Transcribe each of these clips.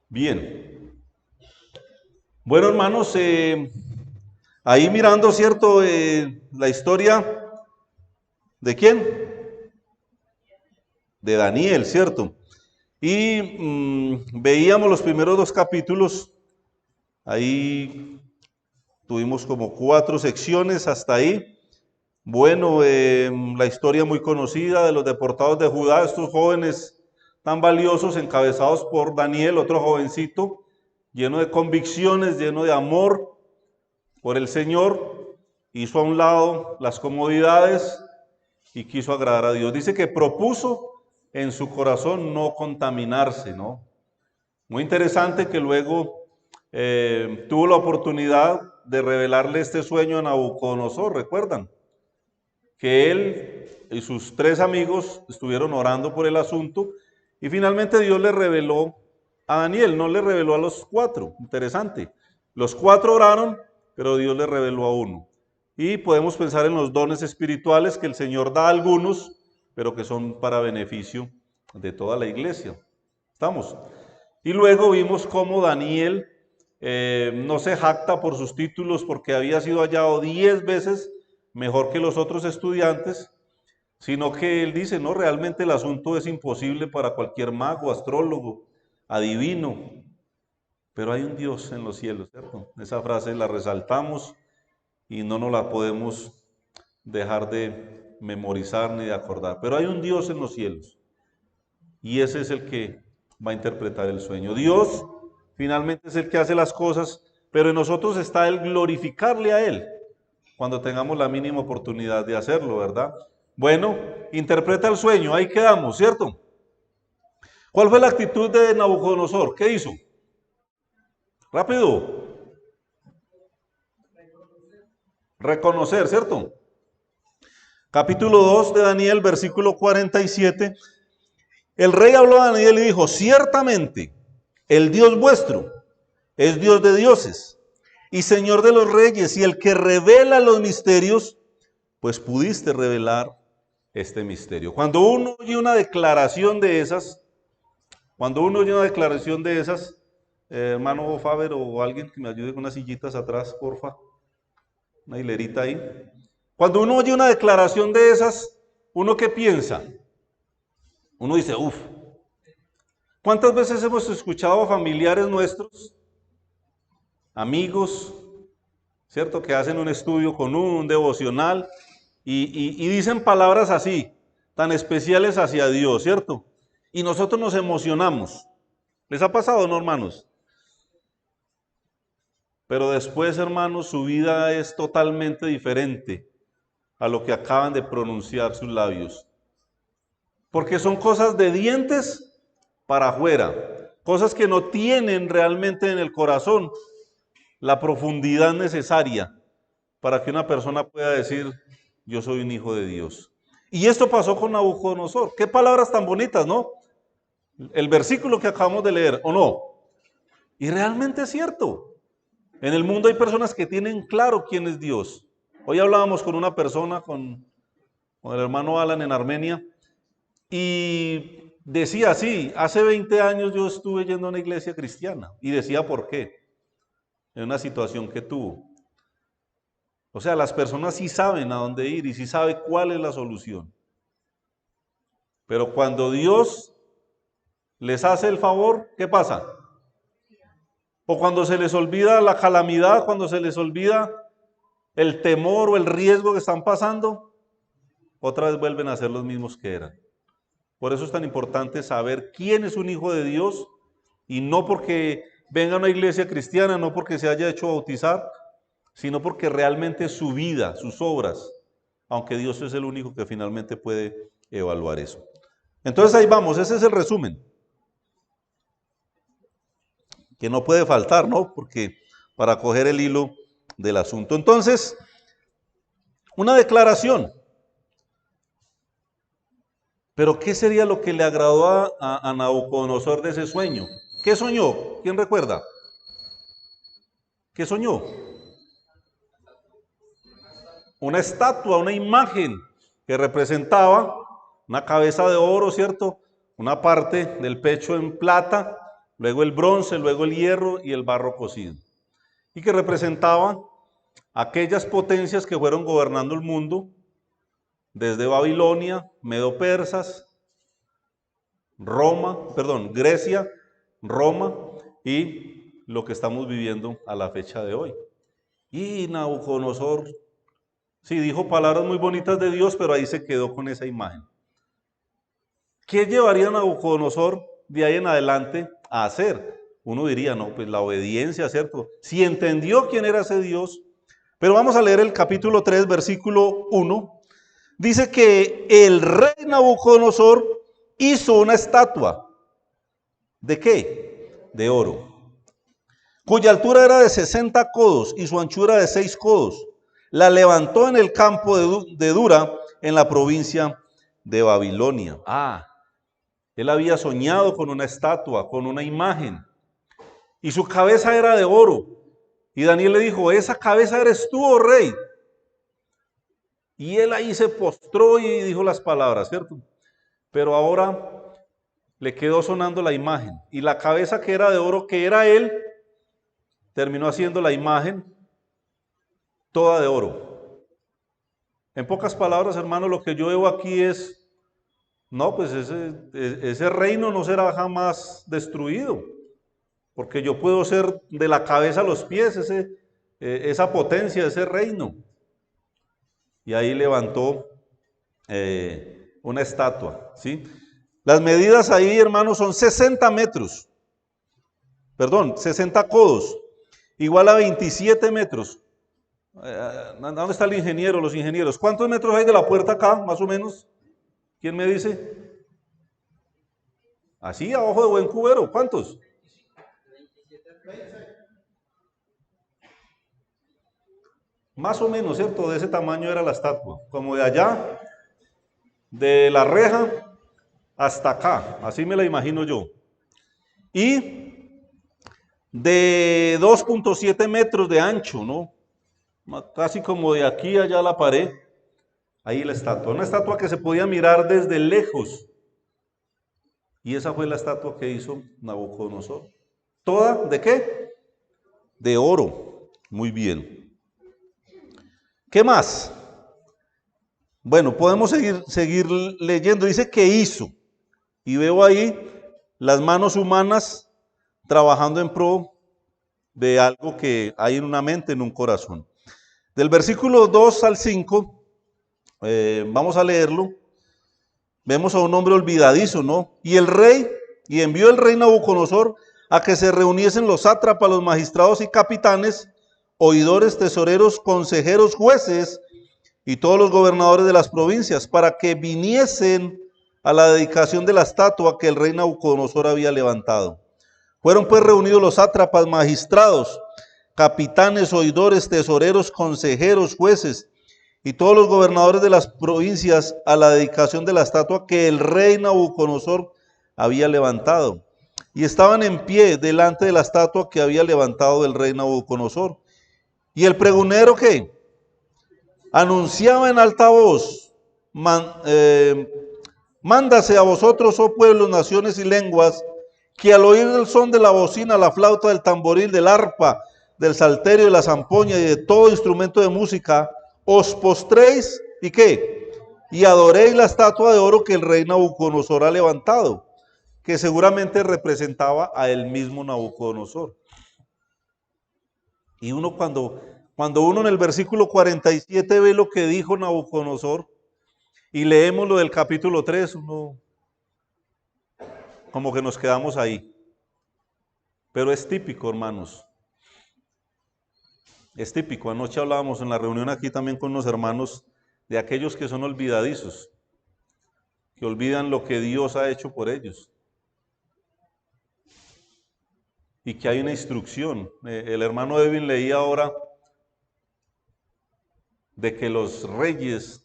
Bien. Bueno, hermanos, ahí mirando, ¿cierto? La historia de quién? De Daniel, ¿cierto? Y veíamos los primeros dos capítulos. Ahí tuvimos como 4 secciones hasta ahí. Bueno, la historia muy conocida de los deportados de Judá, estos jóvenes tan valiosos, encabezados por Daniel, otro jovencito, lleno de convicciones, lleno de amor por el Señor, hizo a un lado las comodidades y quiso agradar a Dios. Dice que propuso en su corazón no contaminarse, ¿no? Muy interesante que luego tuvo la oportunidad de revelarle este sueño a Nabucodonosor, ¿recuerdan? Que él y sus 3 amigos estuvieron orando por el asunto y finalmente Dios le reveló a Daniel, no le reveló a los 4, interesante. Los 4 oraron, pero Dios le reveló a uno. Y podemos pensar en los dones espirituales que el Señor da a algunos, pero que son para beneficio de toda la iglesia. ¿Estamos? Y luego vimos cómo Daniel no se jacta por sus títulos porque había sido hallado 10 veces mejor que los otros estudiantes, sino que él dice, no, realmente el asunto es imposible para cualquier mago, astrólogo, adivino, pero hay un Dios en los cielos, ¿cierto? Esa frase la resaltamos y no nos la podemos dejar de memorizar ni de acordar, pero hay un Dios en los cielos y ese es el que va a interpretar el sueño. Dios finalmente es el que hace las cosas, pero en nosotros está el glorificarle a Él cuando tengamos la mínima oportunidad de hacerlo, ¿verdad? Bueno, interpreta el sueño, ahí quedamos, ¿cierto? ¿Cuál fue la actitud de Nabucodonosor? ¿Qué hizo? Rápido. Reconocer, ¿cierto? Capítulo 2 de Daniel, versículo 47. El rey habló a Daniel y dijo, ciertamente, el Dios vuestro es Dios de dioses y Señor de los reyes y el que revela los misterios, pues pudiste revelar este misterio. Cuando uno oye una declaración de esas, hermano Faber o alguien que me ayude con unas sillitas atrás, porfa, una hilerita ahí. Cuando uno oye una declaración de esas, ¿uno qué piensa? Uno dice, uff, ¿cuántas veces hemos escuchado a familiares nuestros, amigos, ¿cierto? Que hacen un estudio con un devocional y dicen palabras así, tan especiales hacia Dios, ¿cierto? Y nosotros nos emocionamos. ¿Les ha pasado, no, hermanos? Pero después, hermanos, su vida es totalmente diferente a lo que acaban de pronunciar sus labios. Porque son cosas de dientes para afuera, cosas que no tienen realmente en el corazón la profundidad necesaria para que una persona pueda decir, yo soy un hijo de Dios. Y esto pasó con Nabucodonosor. Qué palabras tan bonitas, ¿no? El versículo que acabamos de leer, ¿o no? Y realmente es cierto. En el mundo hay personas que tienen claro quién es Dios. Hoy hablábamos con una persona, con el hermano Alan en Armenia, y decía así, hace 20 años yo estuve yendo a una iglesia cristiana, y decía por qué, en una situación que tuvo. O sea, las personas sí saben a dónde ir y sí saben cuál es la solución. Pero cuando Dios les hace el favor, ¿qué pasa? O cuando se les olvida la calamidad, cuando se les olvida el temor o el riesgo que están pasando, otra vez vuelven a ser los mismos que eran. Por eso es tan importante saber quién es un hijo de Dios y no porque venga a una iglesia cristiana, no porque se haya hecho bautizar, sino porque realmente su vida, sus obras, aunque Dios es el único que finalmente puede evaluar eso. Entonces ahí vamos, ese es el resumen. Que no puede faltar, ¿no? Porque para coger el hilo del asunto. Entonces, una declaración. Pero ¿qué sería lo que le agradó a Nabucodonosor de ese sueño? ¿Qué soñó? ¿Quién recuerda? ¿Qué soñó? Una estatua, una imagen que representaba una cabeza de oro, ¿cierto? Una parte del pecho en plata luego el bronce, luego el hierro y el barro cocido. Y que representaban aquellas potencias que fueron gobernando el mundo desde Babilonia, Medo-Persas, Grecia, Roma y lo que estamos viviendo a la fecha de hoy. Y Nabucodonosor, sí, dijo palabras muy bonitas de Dios, pero ahí se quedó con esa imagen. ¿Qué llevaría Nabucodonosor de ahí en adelante a hacer? Uno diría, no, pues la obediencia, ¿cierto? Si entendió quién era ese Dios. Pero vamos a leer el capítulo 3, versículo 1. Dice que el rey Nabucodonosor hizo una estatua. ¿De qué? De oro, cuya altura era de 60 codos y su anchura de 6 codos. La levantó en el campo de Dura, en la provincia de Babilonia. Él había soñado con una estatua, con una imagen, y su cabeza era de oro. Y Daniel le dijo, esa cabeza eres tú, oh rey. Y él ahí se postró y dijo las palabras, ¿cierto? Pero ahora le quedó sonando la imagen. Y la cabeza que era de oro, que era él, terminó haciendo la imagen toda de oro. En pocas palabras, hermano, lo que yo veo aquí es, no, pues ese reino no será jamás destruido, porque yo puedo ser de la cabeza a los pies, esa potencia, ese reino. Y ahí levantó una estatua, ¿sí? Las medidas ahí, hermanos, son 60 metros, perdón, 60 codos, igual a 27 metros. ¿Dónde está el ingeniero, los ingenieros? ¿Cuántos metros hay de la puerta acá, más o menos? ¿Quién me dice? Así, abajo de buen cubero, ¿cuántos? Más o menos, ¿cierto? De ese tamaño era la estatua, como de allá, de la reja hasta acá, así me la imagino yo. Y de 2.7 metros de ancho, ¿no? Casi como de aquí allá a la pared, ahí la estatua. Una estatua que se podía mirar desde lejos. Y esa fue la estatua que hizo Nabucodonosor. ¿Toda de qué? De oro. Muy bien. ¿Qué más? Bueno, podemos seguir leyendo. Dice que hizo. Y veo ahí las manos humanas trabajando en pro de algo que hay en una mente, en un corazón. Del versículo 2 al 5, vamos a leerlo. Vemos a un hombre olvidadizo, ¿no? Y envió el rey Nabucodonosor a que se reuniesen los sátrapas, los magistrados y capitanes, oidores, tesoreros, consejeros, jueces y todos los gobernadores de las provincias, para que viniesen a la dedicación de la estatua que el rey Nabucodonosor había levantado. Fueron pues reunidos los sátrapas, magistrados, capitanes, oidores, tesoreros, consejeros, jueces y todos los gobernadores de las provincias a la dedicación de la estatua que el rey Nabucodonosor había levantado. Y estaban en pie delante de la estatua que había levantado el rey Nabucodonosor. Y el pregonero que anunciaba en alta voz, mándase a vosotros, oh pueblos, naciones y lenguas, que al oír el son de la bocina, la flauta, del tamboril, del arpa, del salterio, de la zampoña y de todo instrumento de música, os postréis, ¿y qué? Y adoréis la estatua de oro que el rey Nabucodonosor ha levantado, que seguramente representaba a él mismo Nabucodonosor. Y uno cuando uno en el versículo 47 ve lo que dijo Nabucodonosor y leemos lo del capítulo 3, uno como que nos quedamos ahí. Pero es típico, hermanos. Es típico. Anoche hablábamos en la reunión aquí también con unos hermanos de aquellos que son olvidadizos, que olvidan lo que Dios ha hecho por ellos. Y que hay una instrucción. El hermano Edwin leía ahora de que los reyes,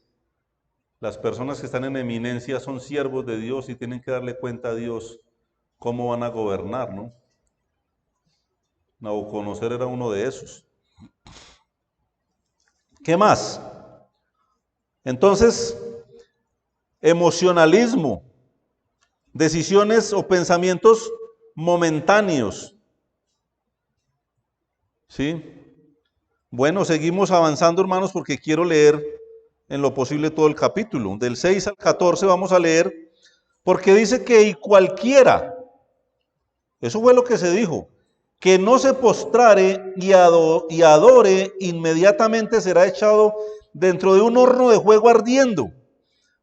las personas que están en eminencia, son siervos de Dios y tienen que darle cuenta a Dios cómo van a gobernar, ¿no? Nabucodonosor era uno de esos. ¿Qué más? Entonces, emocionalismo, decisiones o pensamientos momentáneos. ¿Sí? Bueno, seguimos avanzando, hermanos, porque quiero leer en lo posible todo el capítulo. Del 6 al 14 vamos a leer, porque dice que y cualquiera, eso fue lo que se dijo, que no se postrare y adore, inmediatamente será echado dentro de un horno de fuego ardiendo.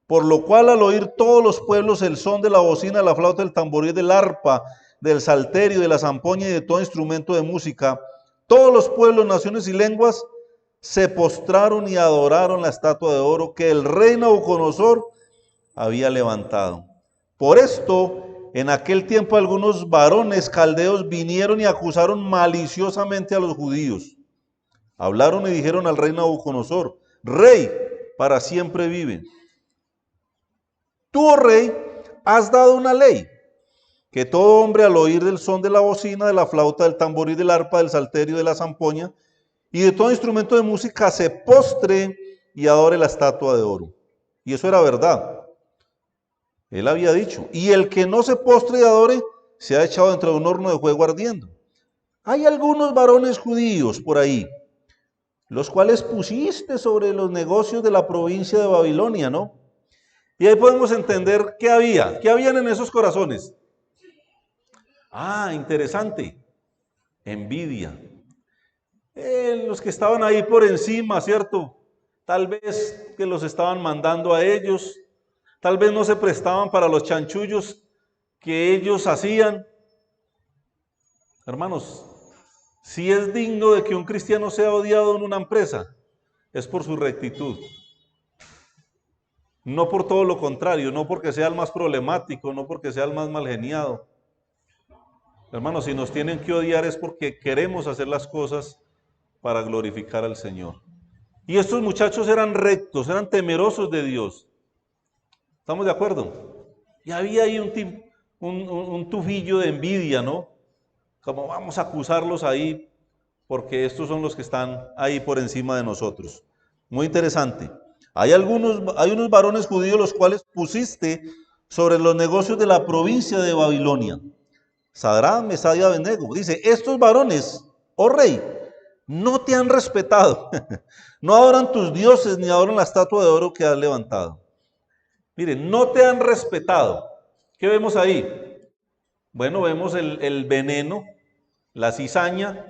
Por lo cual al oír todos los pueblos el son de la bocina, la flauta, del tamboril, del arpa, del salterio, de la zampoña y de todo instrumento de música, todos los pueblos, naciones y lenguas se postraron y adoraron la estatua de oro que el rey Nabucodonosor había levantado. Por esto, en aquel tiempo algunos varones caldeos vinieron y acusaron maliciosamente a los judíos. Hablaron y dijeron al rey Nabucodonosor: Rey, para siempre vive. Tú, oh rey, has dado una ley, que todo hombre al oír del son de la bocina, de la flauta, del tamboril, del arpa, del salterio, de la zampoña y de todo instrumento de música se postre y adore la estatua de oro. Y eso era verdad. Él había dicho, y el que no se postre y adore se ha echado dentro de un horno de fuego ardiendo. Hay algunos varones judíos por ahí, los cuales pusiste sobre los negocios de la provincia de Babilonia, ¿no? Y ahí podemos entender qué habían en esos corazones. Ah, interesante, envidia. Los que estaban ahí por encima, ¿cierto? Tal vez que los estaban mandando a ellos, tal vez no se prestaban para los chanchullos que ellos hacían. Hermanos, si es digno de que un cristiano sea odiado en una empresa, es por su rectitud. No por todo lo contrario, no porque sea el más problemático, no porque sea el más malgeniado. Hermanos, si nos tienen que odiar es porque queremos hacer las cosas para glorificar al Señor. Y estos muchachos eran rectos, eran temerosos de Dios. ¿Estamos de acuerdo? Y había ahí un tufillo de envidia, ¿no? Como vamos a acusarlos ahí, porque estos son los que están ahí por encima de nosotros. Muy interesante. Hay unos varones judíos los cuales pusiste sobre los negocios de la provincia de Babilonia. Sadrach, Mesach y Abednego. Dice, estos varones, oh rey, no te han respetado. No adoran tus dioses ni adoran la estatua de oro que has levantado. Miren, no te han respetado. ¿Qué vemos ahí? Bueno, vemos el veneno, la cizaña,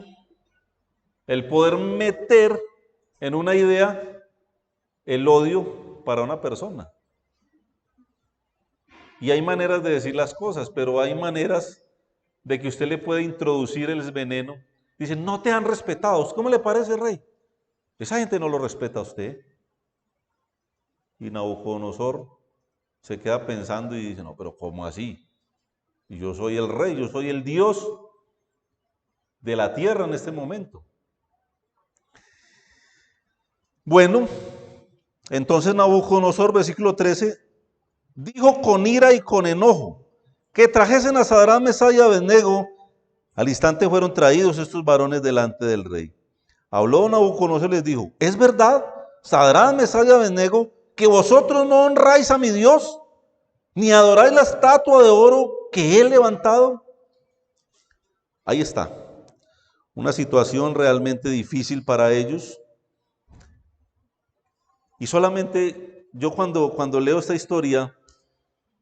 el poder meter en una idea el odio para una persona. Y hay maneras de decir las cosas, pero hay maneras de que usted le puede introducir el veneno. Dice, no te han respetado. ¿Cómo le parece, rey? Esa gente no lo respeta a usted. Y Nabucodonosor se queda pensando y dice, no, pero ¿cómo así? Y yo soy el rey, yo soy el Dios de la tierra en este momento. Bueno, entonces Nabucodonosor, versículo 13, dijo con ira y con enojo, que trajesen a Sadrach, Mesach y Abednego. Al instante fueron traídos estos varones delante del rey. Habló Nabucodonosor y les dijo, ¿es verdad, Sadrach, Mesach y Abednego, que vosotros no honráis a mi Dios, ni adoráis la estatua de oro que he levantado? Ahí está, una situación realmente difícil para ellos. Y solamente yo cuando leo esta historia,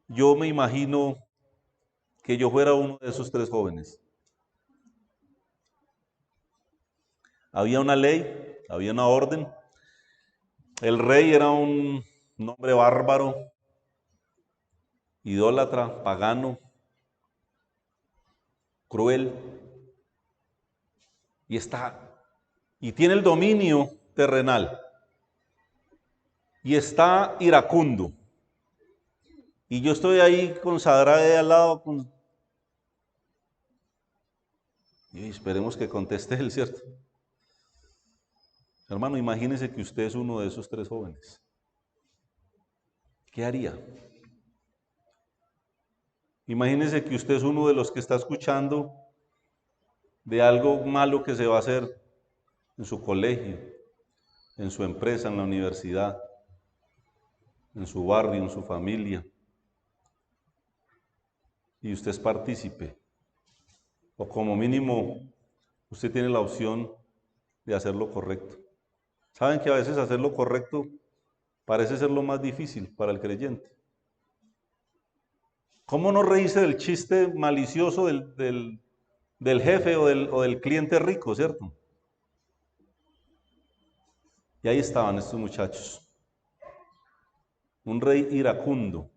yo me imagino que yo fuera uno de esos tres jóvenes. Había una ley, había una orden. El rey era un hombre bárbaro, idólatra, pagano, cruel, y tiene el dominio terrenal, y está iracundo. Y yo estoy ahí con Sadrach de al lado, y esperemos que conteste él, ¿cierto? Hermano, imagínese que usted es uno de esos tres jóvenes. ¿Qué haría? Imagínese que usted es uno de los que está escuchando de algo malo que se va a hacer en su colegio, en su empresa, en la universidad, en su barrio, en su familia. Y usted es partícipe. o como mínimo usted tiene la opción de hacer lo correcto. Saben que a veces hacer lo correcto parece ser lo más difícil para el creyente. ¿Cómo no reírse del chiste malicioso del jefe o del cliente rico, cierto? Y ahí estaban estos muchachos. Un rey iracundo,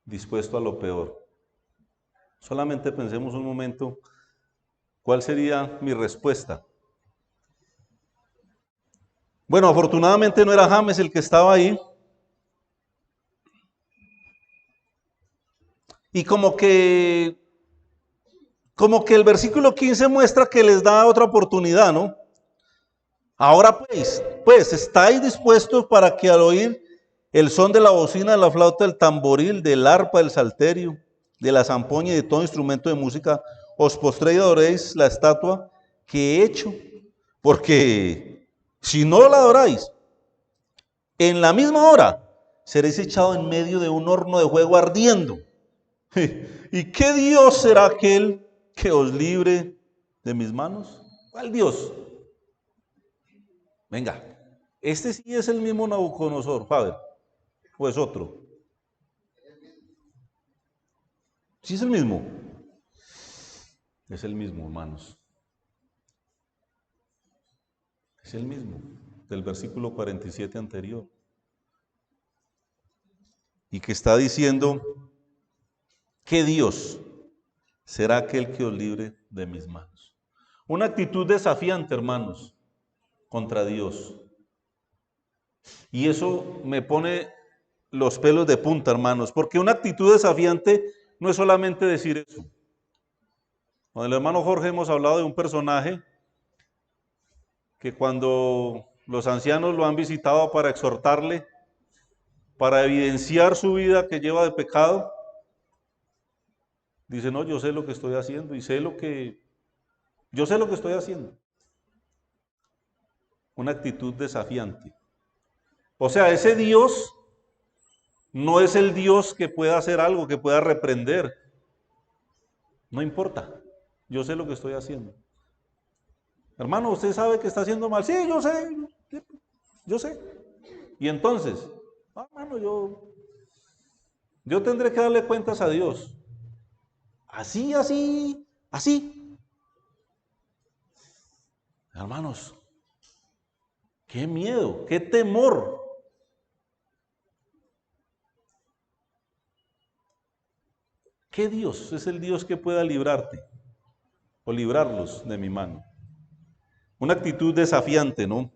dispuesto a lo peor. Solamente pensemos un momento, ¿cuál sería mi respuesta? Bueno, afortunadamente no era James el que estaba ahí. Y como que el versículo 15 muestra que les da otra oportunidad, ¿no? Ahora pues, ¿estáis dispuestos para que al oír el son de la bocina, de la flauta, del tamboril, del arpa, del salterio, de la zampoña y de todo instrumento de música, os postréis y adoréis la estatua que he hecho? Porque si no la adoráis, en la misma hora seréis echados en medio de un horno de fuego ardiendo. ¿Y qué Dios será aquel que os libre de mis manos? ¿Cuál Dios? Venga, este sí es el mismo Nabucodonosor, Faber, o es otro. Sí es el mismo. Es el mismo, hermanos. Es el mismo, del versículo 47 anterior. Y que está diciendo, ¿qué Dios será aquel que os libre de mis manos? Una actitud desafiante, hermanos, contra Dios. Y eso me pone los pelos de punta, hermanos, porque una actitud desafiante no es solamente decir eso. Con el hermano Jorge hemos hablado de un personaje que cuando los ancianos lo han visitado para exhortarle, para evidenciar su vida que lleva de pecado, dice, no, yo sé lo que estoy haciendo y yo sé lo que estoy haciendo. Una actitud desafiante. O sea, ese Dios no es el Dios que pueda hacer algo, que pueda reprender. No importa, yo sé lo que estoy haciendo. Hermano, ¿usted sabe que está haciendo mal? Sí, yo sé. Y entonces, hermano, yo tendré que darle cuentas a Dios. Así. Hermanos, qué miedo, qué temor. ¿Qué Dios es el Dios que pueda librarte o librarlos de mi mano? Una actitud desafiante, ¿no?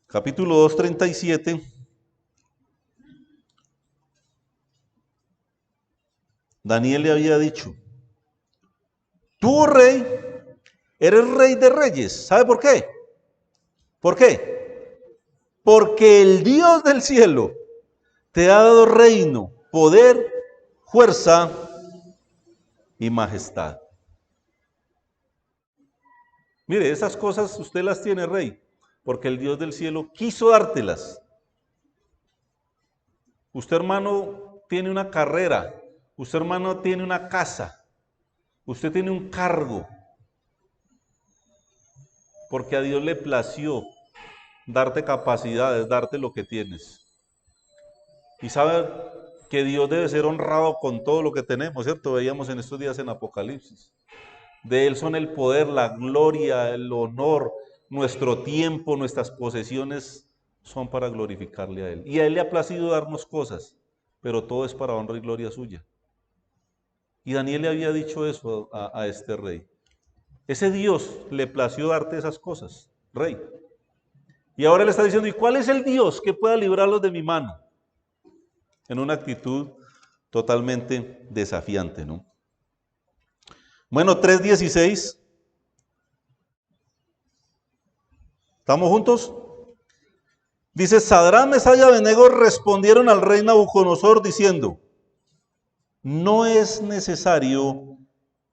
Capítulo 2, 37. Daniel le había dicho, tú, oh rey, eres rey de reyes. ¿Sabe por qué? ¿Por qué? Porque el Dios del cielo te ha dado reino, poder, fuerza y majestad. Mire, esas cosas usted las tiene, rey, porque el Dios del cielo quiso dártelas. Usted, hermano, tiene una carrera, usted, hermano, tiene una casa, usted tiene un cargo, porque a Dios le plació darte capacidades, darte lo que tienes. Y sabe que Dios debe ser honrado con todo lo que tenemos, ¿cierto? Veíamos en estos días en Apocalipsis. De Él son el poder, la gloria, el honor, nuestro tiempo, nuestras posesiones son para glorificarle a Él. Y a Él le ha placido darnos cosas, pero todo es para honra y gloria suya. Y Daniel le había dicho eso a este rey. Ese Dios le plació darte esas cosas, rey. Y ahora le está diciendo, ¿y cuál es el Dios que pueda librarlos de mi mano? En una actitud totalmente desafiante, ¿no? Bueno, 3:16. ¿Estamos juntos? Dice, Sadrach, Mesach y Abednego respondieron al rey Nabucodonosor diciendo, no es necesario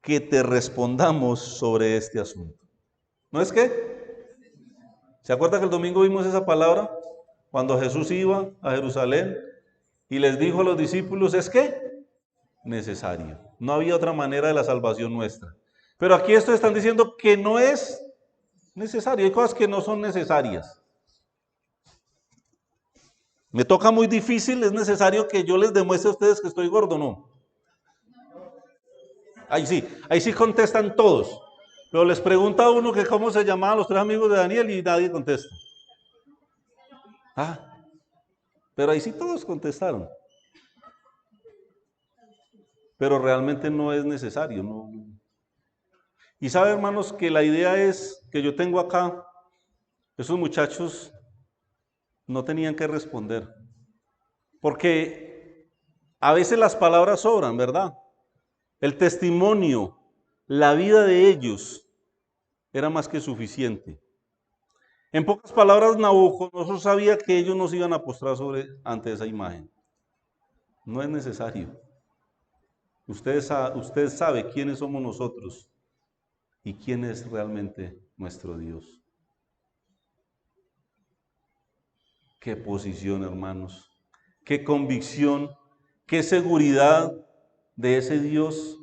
que te respondamos sobre este asunto. ¿No es qué? ¿Se acuerda que el domingo vimos esa palabra? Cuando Jesús iba a Jerusalén Y les dijo a los discípulos, ¿es qué? Necesario. No había otra manera de la salvación nuestra. Pero aquí estos están diciendo que no es necesario. Hay cosas que no son necesarias. Me toca muy difícil, es necesario que yo les demuestre a ustedes que estoy gordo, ¿no? Ahí sí contestan todos. Pero les pregunta a uno que cómo se llamaban los tres amigos de Daniel y nadie contesta. Ah, pero ahí sí todos contestaron. Pero realmente no es necesario, ¿no? Y sabe, hermanos, que la idea es que yo tengo acá, esos muchachos no tenían que responder. Porque a veces las palabras sobran, ¿verdad? El testimonio, la vida de ellos era más que suficiente. En pocas palabras, Nabucodonosor sabía que ellos no se iban a postrar ante esa imagen. No es necesario. Usted sabe quiénes somos nosotros y quién es realmente nuestro Dios. Qué posición, hermanos. Qué convicción, qué seguridad de ese Dios.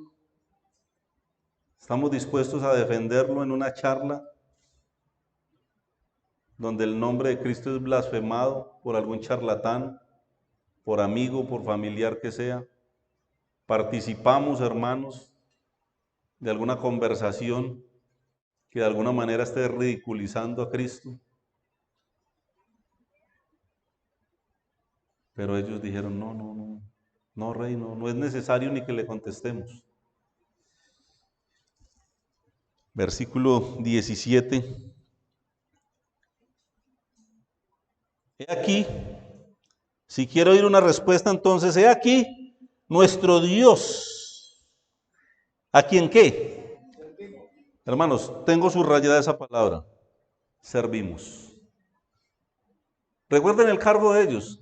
Estamos dispuestos a defenderlo en una charla donde el nombre de Cristo es blasfemado por algún charlatán, por amigo, por familiar que sea. Participamos, hermanos, de alguna conversación que de alguna manera esté ridiculizando a Cristo. Pero ellos dijeron, no, rey, no es necesario ni que le contestemos. Versículo 17. He aquí, si quiero oír una respuesta, entonces, he aquí, nuestro Dios. ¿A quién qué? Hermanos, tengo subrayada esa palabra. Servimos. Recuerden el cargo de ellos.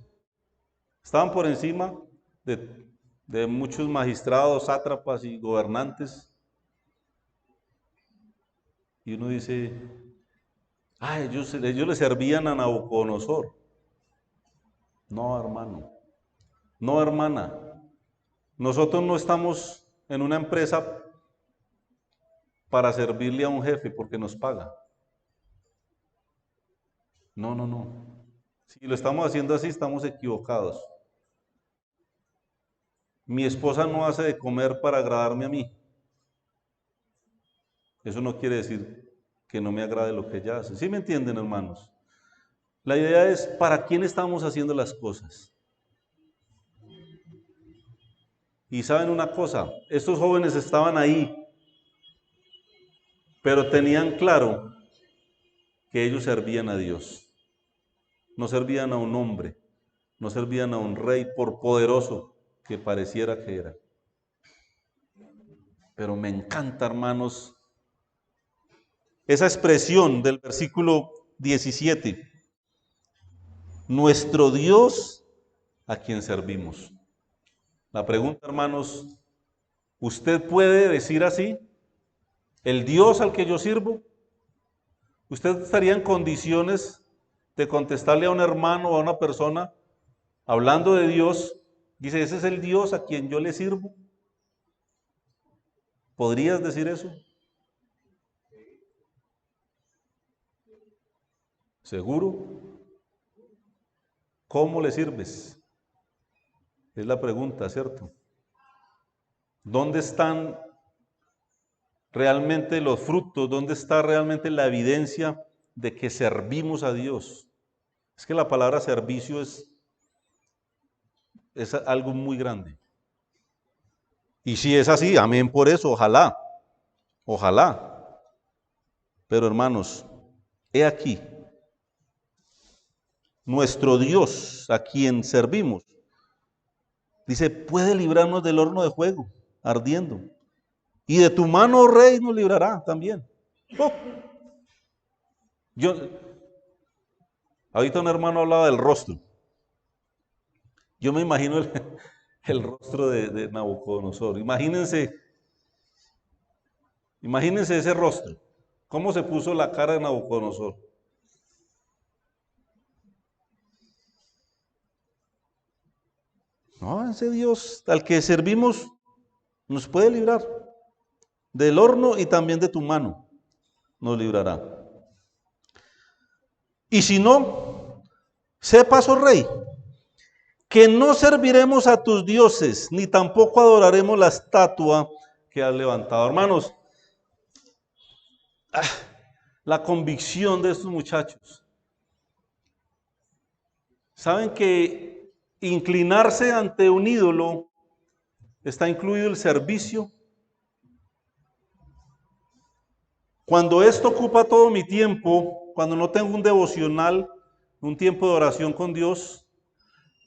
Estaban por encima de muchos magistrados, sátrapas y gobernantes. Y uno dice, ellos le servían a Nabucodonosor. No, hermano. No, hermana. Nosotros no estamos en una empresa para servirle a un jefe porque nos paga. No. Si lo estamos haciendo así, estamos equivocados. Mi esposa no hace de comer para agradarme a mí. Eso no quiere decir que no me agrade lo que ella hace. ¿Sí me entienden, hermanos? La idea es, ¿para quién estamos haciendo las cosas? Y saben una cosa, estos jóvenes estaban ahí, pero tenían claro que ellos servían a Dios. No servían a un hombre, no servían a un rey por poderoso que pareciera que era. Pero me encanta, hermanos, esa expresión del versículo 17. Nuestro Dios a quien servimos. La pregunta, hermanos, ¿usted puede decir así? ¿El Dios al que yo sirvo? ¿Usted estaría en condiciones de contestarle a un hermano o a una persona hablando de Dios? Dice, ese es el Dios a quien yo le sirvo. ¿Podrías decir eso? ¿Seguro? ¿Cómo le sirves? Es la pregunta, ¿cierto? ¿Dónde están realmente los frutos? ¿Dónde está realmente la evidencia de que servimos a Dios? Es que la palabra servicio es algo muy grande. Y si es así, amén por eso, ojalá. Pero hermanos, he aquí, nuestro Dios a quien servimos, dice, puede librarnos del horno de fuego, ardiendo. Y de tu mano, oh rey, nos librará también. Oh. Ahorita un hermano hablaba del rostro. Yo me imagino el rostro de Nabucodonosor. Imagínense ese rostro. ¿Cómo se puso la cara de Nabucodonosor? No, ese Dios al que servimos nos puede librar del horno y también de tu mano nos librará. Y si no, sepas, oh rey, que no serviremos a tus dioses, ni tampoco adoraremos la estatua que has levantado. Hermanos, la convicción de estos muchachos. Saben que inclinarse ante un ídolo está incluido el servicio. Cuando esto ocupa todo mi tiempo, cuando no tengo un devocional, un tiempo de oración con Dios,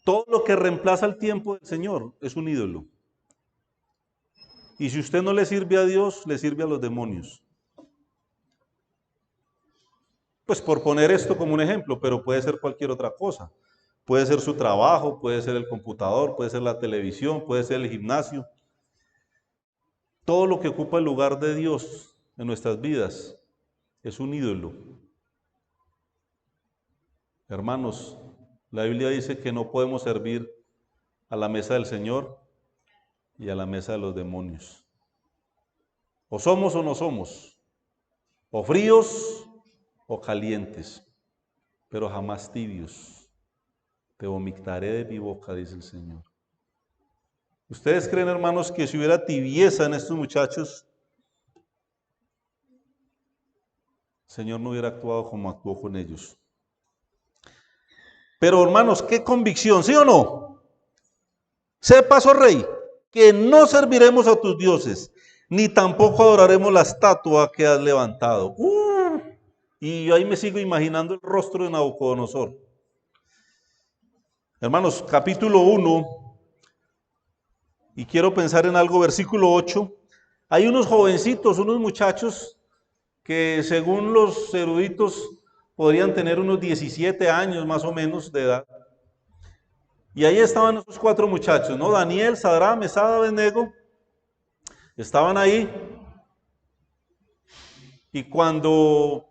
todo lo que reemplaza el tiempo del Señor es un ídolo. Y si usted no le sirve a Dios, le sirve a los demonios. Pues por poner esto como un ejemplo, pero puede ser cualquier otra cosa. Puede ser su trabajo, puede ser el computador, puede ser la televisión, puede ser el gimnasio. Todo lo que ocupa el lugar de Dios en nuestras vidas es un ídolo. Hermanos, la Biblia dice que no podemos servir a la mesa del Señor y a la mesa de los demonios. O somos o no somos, o fríos o calientes, pero jamás tibios. Te vomitaré de mi boca, dice el Señor. ¿Ustedes creen, hermanos, que si hubiera tibieza en estos muchachos, el Señor no hubiera actuado como actuó con ellos? Pero, hermanos, qué convicción, ¿sí o no? Sepas, oh rey, que no serviremos a tus dioses, ni tampoco adoraremos la estatua que has levantado. Y yo ahí me sigo imaginando el rostro de Nabucodonosor. Hermanos, capítulo 1, y quiero pensar en algo, versículo 8. Hay unos jovencitos, unos muchachos que según los eruditos podrían tener unos 17 años más o menos de edad. Y ahí estaban esos 4 muchachos, ¿no? Daniel, Sadrach, Mesach, Abednego, estaban ahí. Y cuando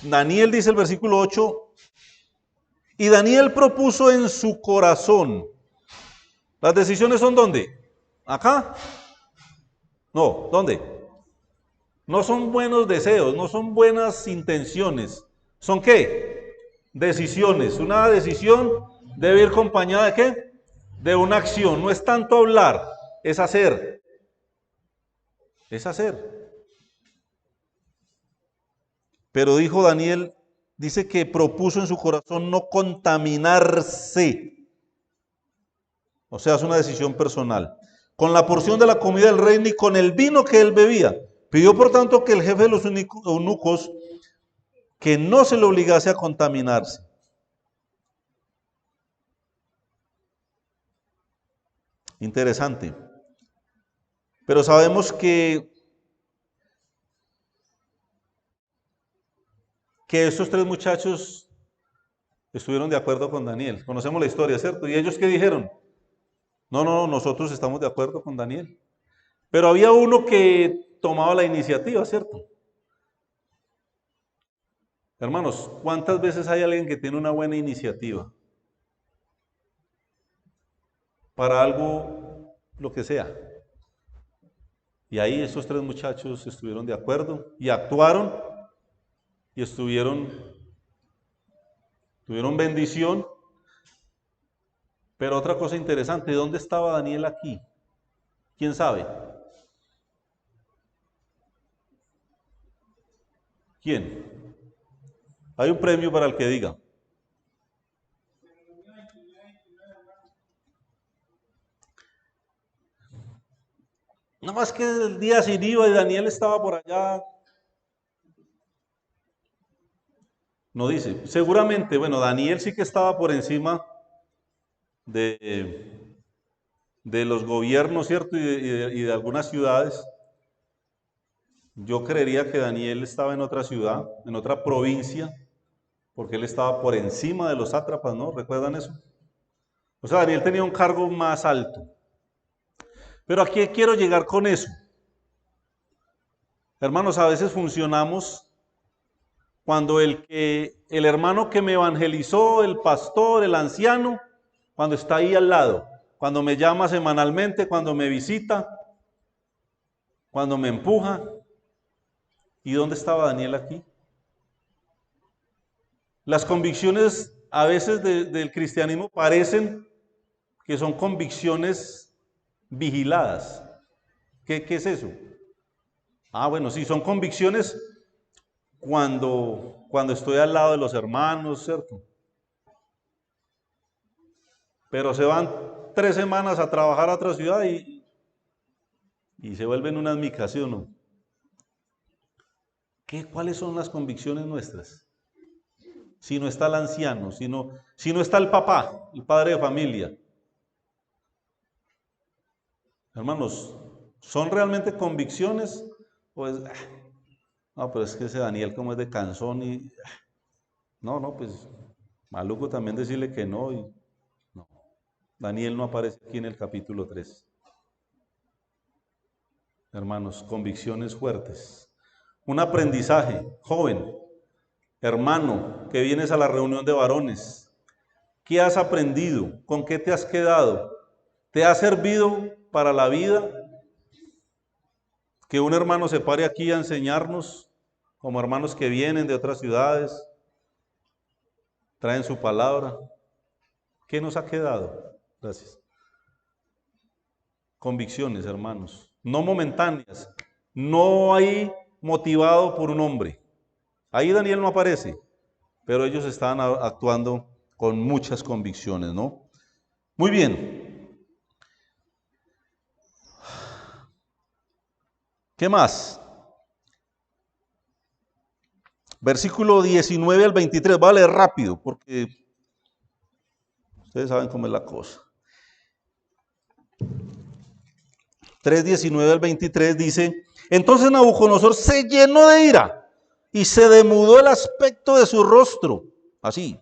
Daniel dice el versículo 8, y Daniel propuso en su corazón. ¿Las decisiones son dónde? ¿Acá? No, ¿dónde? No son buenos deseos, no son buenas intenciones. ¿Son qué? Decisiones. Una decisión debe ir acompañada de ¿qué? De una acción. No es tanto hablar, es hacer. Es hacer. Pero dijo Daniel, dice que propuso en su corazón no contaminarse. O sea, es una decisión personal. Con la porción de la comida del rey ni con el vino que él bebía. Pidió por tanto que el jefe de los eunucos que no se le obligase a contaminarse. Interesante. Pero sabemos que estos 3 muchachos estuvieron de acuerdo con Daniel. Conocemos la historia, ¿cierto? ¿Y ellos qué dijeron? No, nosotros estamos de acuerdo con Daniel. Pero había uno que tomaba la iniciativa, ¿cierto? Hermanos, ¿cuántas veces hay alguien que tiene una buena iniciativa para algo, lo que sea? Y ahí esos 3 muchachos estuvieron de acuerdo y actuaron y tuvieron bendición. Pero otra cosa interesante, ¿dónde estaba Daniel aquí? ¿Quién sabe? ¿Quién? Hay un premio para el que diga. Nada más que el día sin iba y Daniel estaba por allá. No dice. Seguramente, bueno, Daniel sí que estaba por encima de los gobiernos, ¿cierto? Y de algunas ciudades. Yo creería que Daniel estaba en otra ciudad, en otra provincia, porque él estaba por encima de los sátrapas, ¿no? ¿Recuerdan eso? O sea, Daniel tenía un cargo más alto. Pero aquí quiero llegar con eso. Hermanos, a veces funcionamos cuando el hermano que me evangelizó, el pastor, el anciano, cuando está ahí al lado. cuando me llama semanalmente, cuando me visita, cuando me empuja. ¿Y dónde estaba Daniel aquí? Las convicciones a veces del cristianismo parecen que son convicciones vigiladas. ¿Qué es eso? Ah, bueno, sí, son convicciones cuando estoy al lado de los hermanos, ¿cierto? Pero se van 3 semanas a trabajar a otra ciudad y se vuelven unas micas, ¿sí o no? ¿Cuáles son las convicciones nuestras? Si no está el anciano, si no está el papá, el padre de familia. Hermanos, ¿son realmente convicciones? Pues, no, pero es que ese Daniel como es de cansón y... No, pues, maluco también decirle que no. No. Daniel no aparece aquí en el capítulo 3. Hermanos, convicciones fuertes. Un aprendizaje, joven, hermano, que vienes a la reunión de varones. ¿Qué has aprendido? ¿Con qué te has quedado? ¿Te ha servido para la vida? Que un hermano se pare aquí a enseñarnos, como hermanos que vienen de otras ciudades, traen su palabra. ¿Qué nos ha quedado? Gracias. Convicciones, hermanos, no momentáneas, no hay motivado por un hombre. Ahí Daniel no aparece, pero ellos estaban actuando con muchas convicciones, ¿no? Muy bien. ¿Qué más? Versículo 19 al 23. Voy a leer rápido porque ustedes saben cómo es la cosa. 3:19 al 23 dice: entonces Nabucodonosor se llenó de ira y se demudó el aspecto de su rostro, así,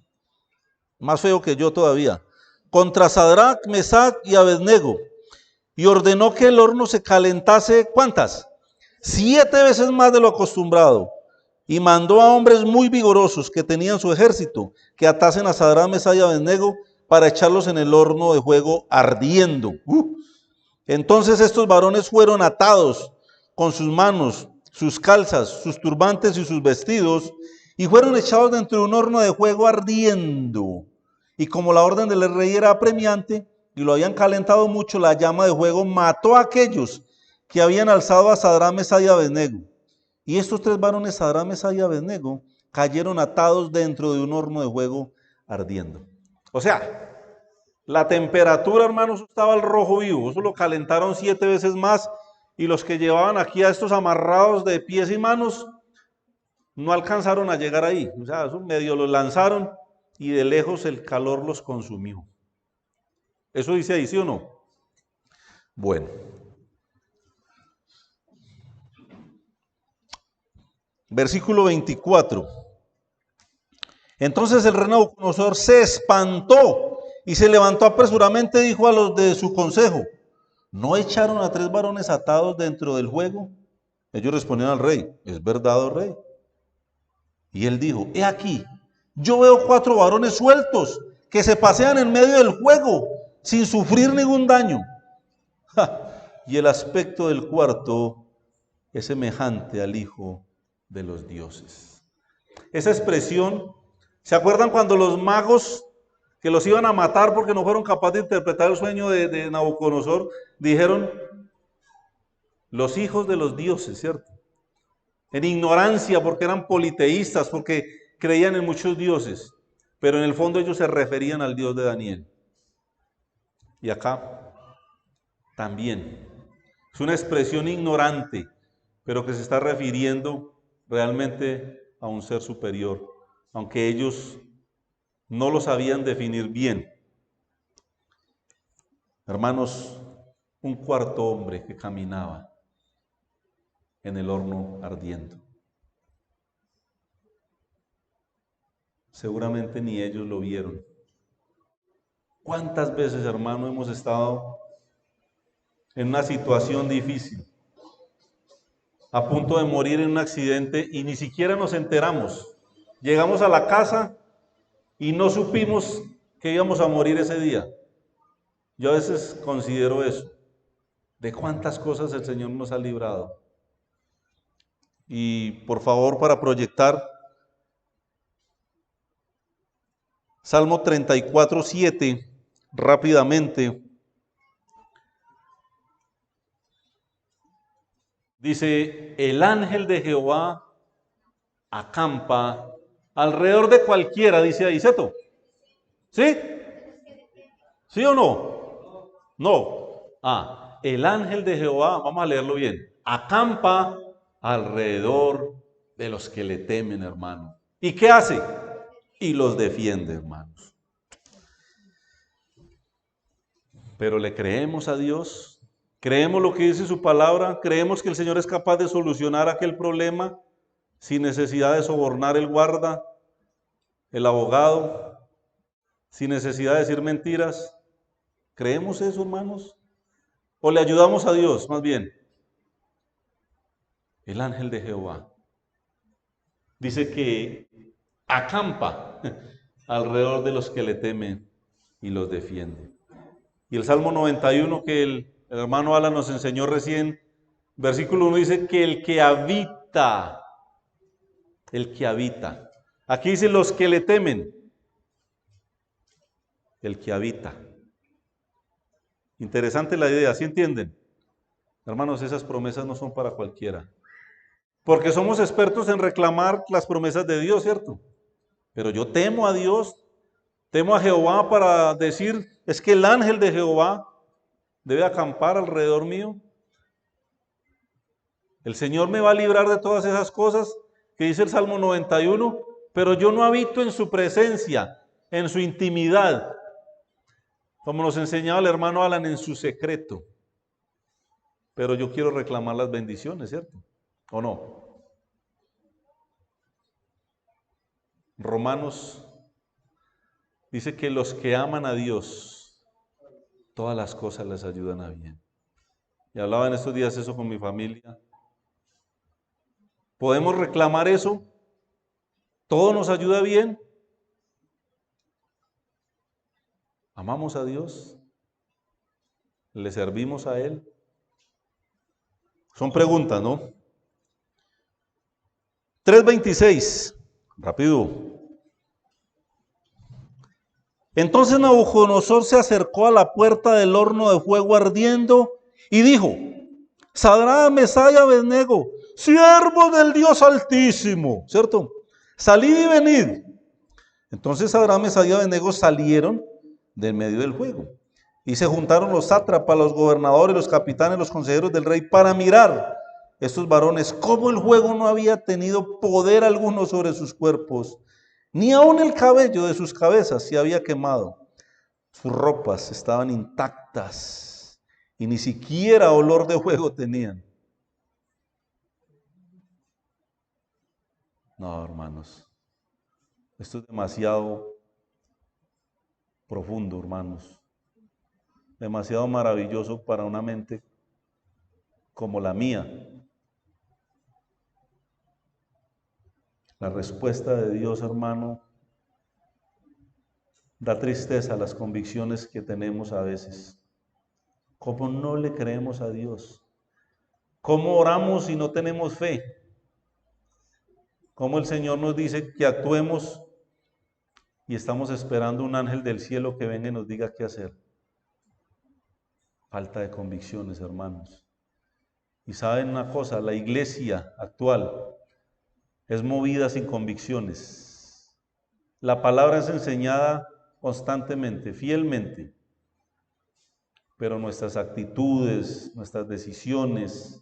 más feo que yo todavía, contra Sadrach, Mesach y Abednego, y ordenó que el horno se calentase, ¿cuántas? 7 veces más de lo acostumbrado, y mandó a hombres muy vigorosos que tenían su ejército, que atasen a Sadrach, Mesach y Abednego para echarlos en el horno de fuego ardiendo. Entonces estos varones fueron atados con sus manos, sus calzas, sus turbantes y sus vestidos, y fueron echados dentro de un horno de fuego ardiendo. Y como la orden del rey era apremiante y lo habían calentado mucho, la llama de fuego mató a aquellos que habían alzado a Sadrach, Mesach y Abednego. Y estos 3 varones, Sadrach, Mesach y Abednego, cayeron atados dentro de un horno de fuego ardiendo. O sea, la temperatura, hermanos, estaba al rojo vivo. Eso lo calentaron 7 veces más. Y los que llevaban aquí a estos amarrados de pies y manos no alcanzaron a llegar ahí. O sea, eso medio los lanzaron y de lejos el calor los consumió. Eso dice ahí, ¿sí o no? Bueno. Versículo 24. Entonces el rey Nabucodonosor se espantó y se levantó apresuradamente y dijo a los de su consejo: ¿no echaron a 3 varones atados dentro del fuego? Ellos respondieron al rey: es verdad, oh rey. Y él dijo: he aquí, yo veo 4 varones sueltos que se pasean en medio del fuego sin sufrir ningún daño. Y el aspecto del cuarto es semejante al Hijo de los dioses. Esa expresión, ¿se acuerdan cuando los magos que los iban a matar porque no fueron capaces de interpretar el sueño de Nabucodonosor, dijeron los hijos de los dioses, ¿cierto? En ignorancia, porque eran politeístas, porque creían en muchos dioses, pero en el fondo ellos se referían al Dios de Daniel. Y acá también es una expresión ignorante, pero que se está refiriendo realmente a un ser superior, aunque ellos no lo sabían definir bien. Hermanos, un cuarto hombre que caminaba en el horno ardiendo. Seguramente ni ellos lo vieron. ¿Cuántas veces, hermano, hemos estado en una situación difícil, a punto de morir en un accidente y ni siquiera nos enteramos? Llegamos a la casa y no supimos que íbamos a morir ese día. Yo a veces considero eso, de cuántas cosas el Señor nos ha librado. Y por favor, para proyectar, Salmo 34:7, rápidamente, dice, el ángel de Jehová acampa alrededor de cualquiera, dice ahí, ¿cierto? ¿Sí? ¿Sí o no? No. El ángel de Jehová, vamos a leerlo bien, acampa alrededor de los que le temen, hermano. ¿Y qué hace? Y los defiende, hermanos. Pero le creemos a Dios, creemos lo que dice su palabra, creemos que el Señor es capaz de solucionar aquel problema sin necesidad de sobornar el guarda, el abogado, sin necesidad de decir mentiras. ¿Creemos eso, hermanos? ¿O le ayudamos a Dios, más bien? El ángel de Jehová dice que acampa alrededor de los que le temen y los defiende. Y el Salmo 91 que el hermano Alan nos enseñó recién, versículo 1 dice que el que habita, aquí dice los que le temen, el que habita. Interesante la idea, ¿sí entienden? Hermanos, esas promesas no son para cualquiera. Porque somos expertos en reclamar las promesas de Dios, ¿cierto? Pero yo temo a Dios, temo a Jehová para decir, es que el ángel de Jehová debe acampar alrededor mío. El Señor me va a librar de todas esas cosas que dice el Salmo 91, pero yo no habito en su presencia, en su intimidad, como nos enseñaba el hermano Alan, en su secreto. Pero yo quiero reclamar las bendiciones, ¿cierto? ¿O no? Romanos dice que los que aman a Dios, todas las cosas les ayudan a bien. Y hablaba en estos días eso con mi familia. ¿Podemos reclamar eso? ¿Todo nos ayuda bien? ¿Amamos a Dios? ¿Le servimos a Él? Son preguntas, ¿no? 3:26, rápido. Entonces Nabucodonosor se acercó a la puerta del horno de fuego ardiendo y dijo, Sadrach, Mesach y Abednego, siervos del Dios Altísimo, ¿cierto? Salid y venid. Entonces Sadrach, Mesach y Abednego salieron del medio del fuego. Y se juntaron los sátrapas, los gobernadores, los capitanes, los consejeros del rey para mirar estos varones cómo el fuego no había tenido poder alguno sobre sus cuerpos, ni aun el cabello de sus cabezas se había quemado. Sus ropas estaban intactas y ni siquiera olor de fuego tenían. No, hermanos, esto es demasiado profundo, hermanos. Demasiado maravilloso para una mente como la mía. La respuesta de Dios, hermano, da tristeza a las convicciones que tenemos a veces. ¿Cómo no le creemos a Dios? ¿Cómo oramos y no tenemos fe? ¿Cómo el Señor nos dice que actuemos y estamos esperando un ángel del cielo que venga y nos diga qué hacer? Falta de convicciones, hermanos. Y saben una cosa, la iglesia actual es movida sin convicciones. La palabra es enseñada constantemente, fielmente, pero nuestras actitudes, nuestras decisiones,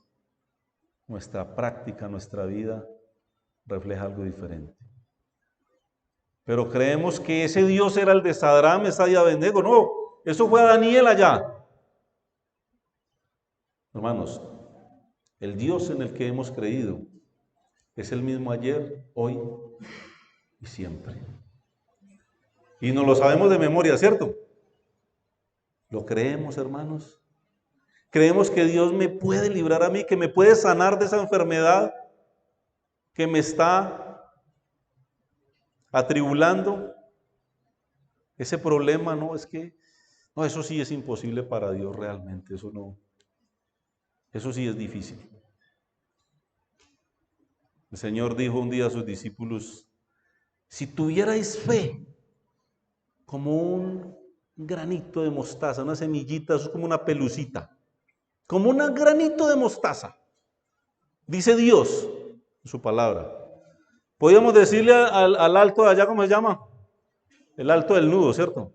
nuestra práctica, nuestra vida refleja algo diferente. Pero creemos que ese Dios era el de Sadrach, Mesach y Abednego. No, eso fue a Daniel allá. Hermanos, el Dios en el que hemos creído es el mismo ayer, hoy y siempre. Y nos lo sabemos de memoria, ¿cierto? ¿Lo creemos, hermanos? ¿Creemos que Dios me puede librar a mí, que me puede sanar de esa enfermedad que me está atribulando? Ese problema, no, es que No, eso sí es imposible para Dios realmente, eso sí es difícil. El Señor dijo un día a sus discípulos, si tuvierais fe como un granito de mostaza, una semillita, eso es como una pelucita, como un granito de mostaza, dice Dios en su palabra. Podríamos decirle al alto de allá, ¿cómo se llama? El alto del nudo, ¿cierto?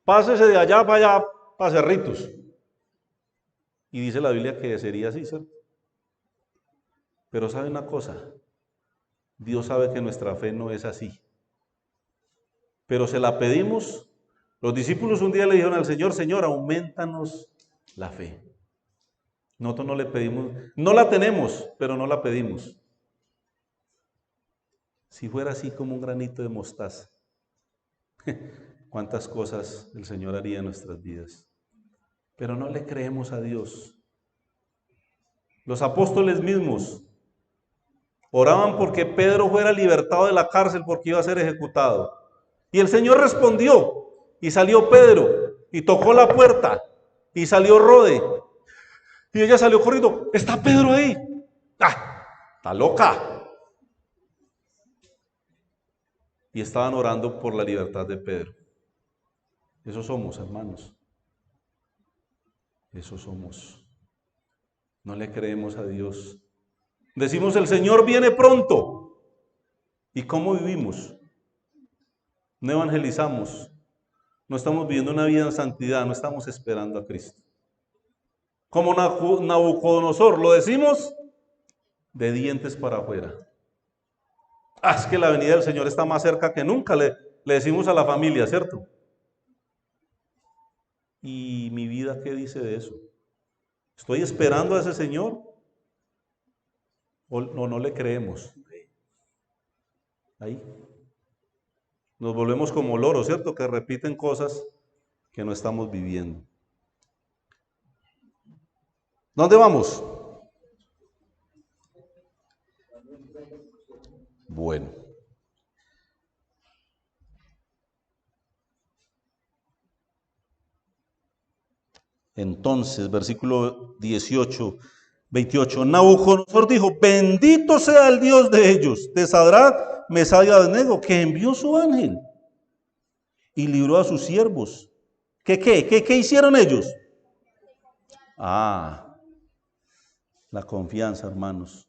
Pásese de allá para allá, para Cerritos. Y dice la Biblia que sería así, ¿cierto? Pero sabe una cosa, Dios sabe que nuestra fe no es así. Pero se la pedimos. Los discípulos un día le dijeron al Señor, Señor, aumentanos la fe. Nosotros no le pedimos, no la tenemos, pero no la pedimos. Si fuera así como un granito de mostaza, cuántas cosas el Señor haría en nuestras vidas. Pero no le creemos a Dios. Los apóstoles mismos oraban porque Pedro fuera libertado de la cárcel porque iba a ser ejecutado. Y el Señor respondió y salió Pedro y tocó la puerta y salió Rode. Y ella salió corriendo, ¿está Pedro ahí? ¡Ah! ¡Está loca! Y estaban orando por la libertad de Pedro. Eso somos, hermanos. Eso somos. No le creemos a Dios. Decimos, el Señor viene pronto. ¿Y cómo vivimos? No evangelizamos. No estamos viviendo una vida en santidad. No estamos esperando a Cristo. Como Nabucodonosor, lo decimos de dientes para afuera. Es que la venida del Señor está más cerca que nunca, le decimos a la familia, ¿cierto? ¿Y mi vida qué dice de eso? ¿Estoy esperando a ese Señor? ¿O no le creemos? Ahí. Nos volvemos como loros, ¿cierto? Que repiten cosas que no estamos viviendo. ¿Dónde vamos? Bueno. Entonces, versículo 28, Nabucodonosor dijo, bendito sea el Dios de ellos, de Sadrach, Mesach y Abednego, que envió su ángel y libró a sus siervos. ¿Qué hicieron ellos? La confianza, hermanos.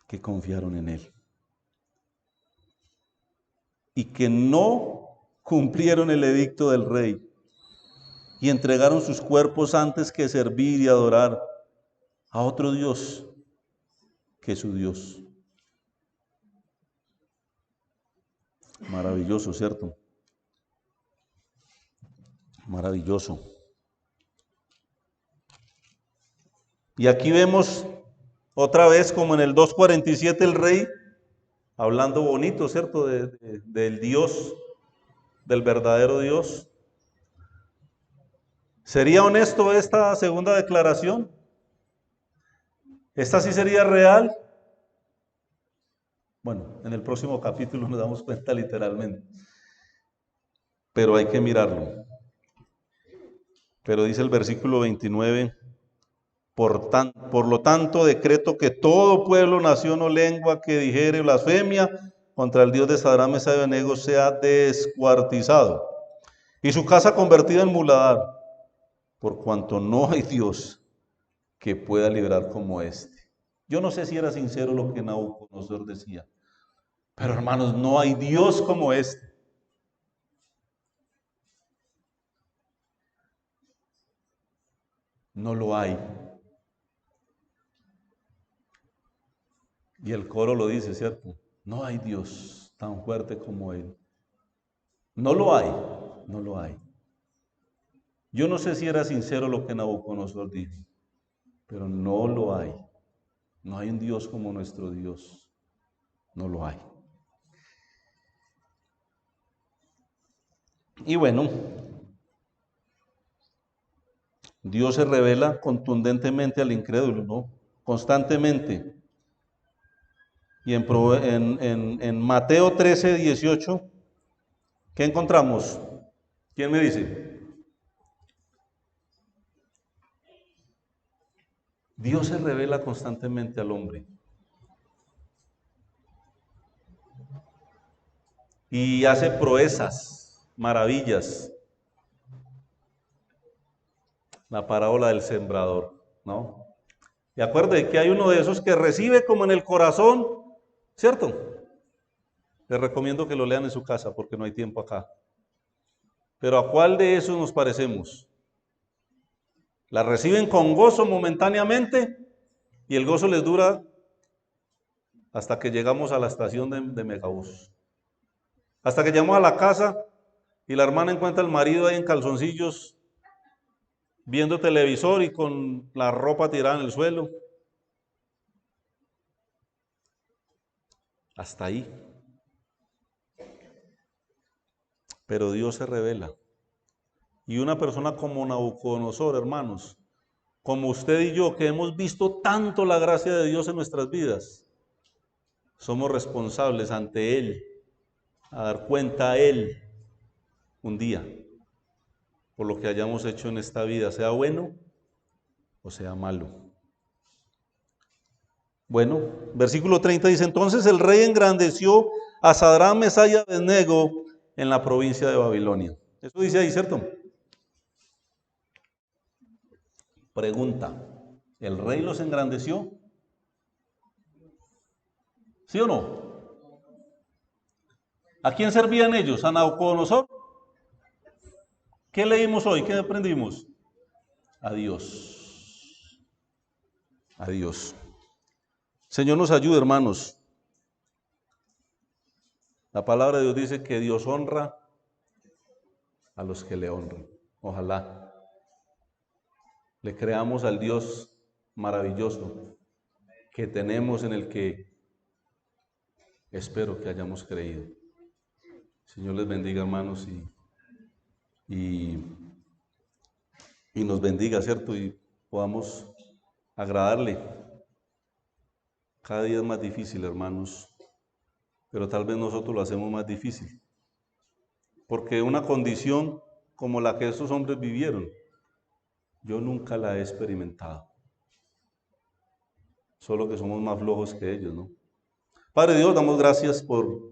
Que confiaron en él. Y que no cumplieron el edicto del rey. Y entregaron sus cuerpos antes que servir y adorar a otro Dios que su Dios. Maravilloso, ¿cierto? Maravilloso. Y aquí vemos otra vez como en el 2:47 el rey, hablando bonito, ¿cierto? Del Dios, del verdadero Dios. ¿Sería honesto esta segunda declaración? ¿Esta sí sería real? Bueno, en el próximo capítulo nos damos cuenta literalmente. Pero hay que mirarlo. Pero dice el versículo 29, por lo tanto decreto que todo pueblo, nación o lengua que dijere blasfemia contra el Dios de Sadrach, Mesach y Abednego sea descuartizado y su casa convertida en muladar, por cuanto no hay Dios que pueda librar como este. Yo no sé si era sincero lo que Nabucodonosor decía, pero hermanos, no hay Dios como este. No lo hay. Y el coro lo dice, ¿cierto? No hay Dios tan fuerte como Él. No lo hay, no lo hay. Yo no sé si era sincero lo que Nabucodonosor dijo, pero no lo hay. No hay un Dios como nuestro Dios. No lo hay. Y bueno, Dios se revela contundentemente al incrédulo, ¿no? Constantemente. Y en Mateo 13:18 ¿Qué encontramos? ¿Quién me dice? Dios se revela constantemente al hombre y hace proezas, maravillas. La parábola del sembrador, ¿no? Y acuerde que hay uno de esos que recibe como en el corazón, ¿cierto? Les recomiendo que lo lean en su casa porque no hay tiempo acá. Pero ¿a cuál de esos nos parecemos? La reciben con gozo momentáneamente y el gozo les dura hasta que llegamos a la estación de Megabús. Hasta que llegamos a la casa y la hermana encuentra al marido ahí en calzoncillos, viendo televisor y con la ropa tirada en el suelo. Hasta ahí. Pero Dios se revela. Y una persona como Nabucodonosor, hermanos, como usted y yo, que hemos visto tanto la gracia de Dios en nuestras vidas, somos responsables ante Él, a dar cuenta a Él un día por lo que hayamos hecho en esta vida, sea bueno o sea malo. Bueno, versículo 30 dice, entonces el rey engrandeció a Sadrach, Mesach y Abednego en la provincia de Babilonia. Eso dice ahí, ¿cierto? Pregunta, ¿el rey los engrandeció? ¿Sí o no? ¿A quién servían ellos? ¿A Nabucodonosor? ¿Qué leímos hoy? ¿Qué aprendimos? A Dios. A Dios. Señor nos ayude, hermanos. La palabra de Dios dice que Dios honra a los que le honran. Ojalá le creamos al Dios maravilloso que tenemos, en el que espero que hayamos creído. Señor les bendiga, hermanos, y nos bendiga, ¿cierto? Y podamos agradarle. Cada día es más difícil, hermanos, pero tal vez nosotros lo hacemos más difícil. Porque una condición como la que estos hombres vivieron, yo nunca la he experimentado. Solo que somos más flojos que ellos, ¿no? Padre Dios, damos gracias por